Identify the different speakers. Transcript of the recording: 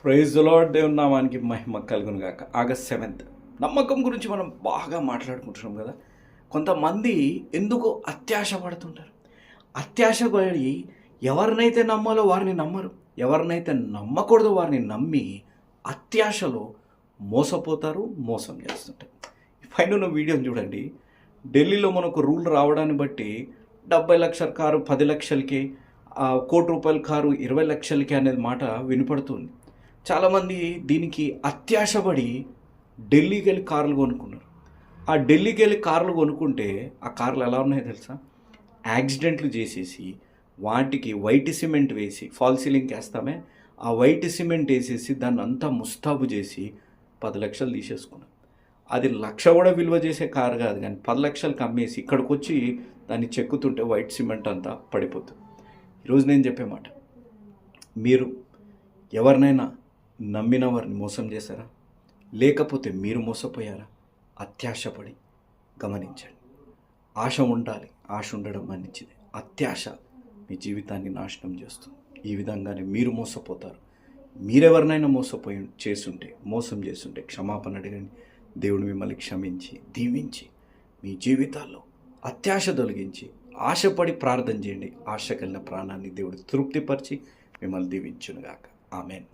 Speaker 1: Praise the lord. దేవుని నామానికి మహిమ కలుగును గాక. ఆగస్ట్ 7th నమ్మకం గురించి మనం బాగా మాట్లాడుకుంటున్నాం కదా. కొంతమంది ఎందుకు అత్యాశ పడుతుంటారు. అత్యాశ పడి ఎవరినైతే నమ్మాలో వారిని నమ్మరు, ఎవరినైతే నమ్మకూడదో వారిని నమ్మి అత్యాశలో మోసపోతారు, మోసం చేస్తుంటారు. పైన వీడియోని చూడండి. ఢిల్లీలో మనకు రూల్ రావడాన్ని బట్టి 70 లక్షల కారు 10 లక్షలకి, ₹1,00,00,000 కారు 20 లక్షలకి అనేది మాట వినపడుతుంది. చాలామంది దీనికి అత్యాశపడి ఢిల్లీకి వెళ్ళి కార్లు కొనుక్కున్నారు. ఆ ఢిల్లీకి వెళ్ళి కార్లు కొనుక్కుంటే ఆ కార్లు ఎలా ఉన్నాయో తెలుసా? యాక్సిడెంట్లు చేసేసి వాటికి వైట్ సిమెంట్ వేసి, ఫాల్ సీలింగ్ వేస్తామే, ఆ వైట్ సిమెంట్ వేసేసి దాన్ని అంతా ముస్తాబు చేసి 10 లక్షలు తీసేసుకున్నారు. అది 1,00,000 కూడా విలువ చేసే కారు కాదు, కానీ 10 లక్షలకు అమ్మేసి ఇక్కడికి వచ్చి దాన్ని చెక్కుతుంటే వైట్ సిమెంట్ అంతా పడిపోతుంది. ఈరోజు నేను చెప్పే మాట, మీరు ఎవరినైనా నమ్మిన వారిని మోసం చేశారా? లేకపోతే మీరు మోసపోయారా? అత్యాశపడి గమనించండి. ఆశ ఉండాలి, ఆశ ఉండడం మంచిది. అత్యాశ మీ జీవితాన్ని నాశనం చేస్తుంది. ఈ విధంగానే మీరు మోసపోతారు. మీరెవరినైనా మోసం చేస్తుంటే క్షమాపణ అడగండి. దేవుడు మిమ్మల్ని క్షమించి దీవించి మీ జీవితాల్లో అత్యాశ తొలగించి ఆశపడి ప్రార్థన చేయండి. ఆశ కలిగిన ప్రాణాన్ని దేవుడు తృప్తిపరిచి మిమ్మల్ని దీవించునుగాక. ఆమెన్.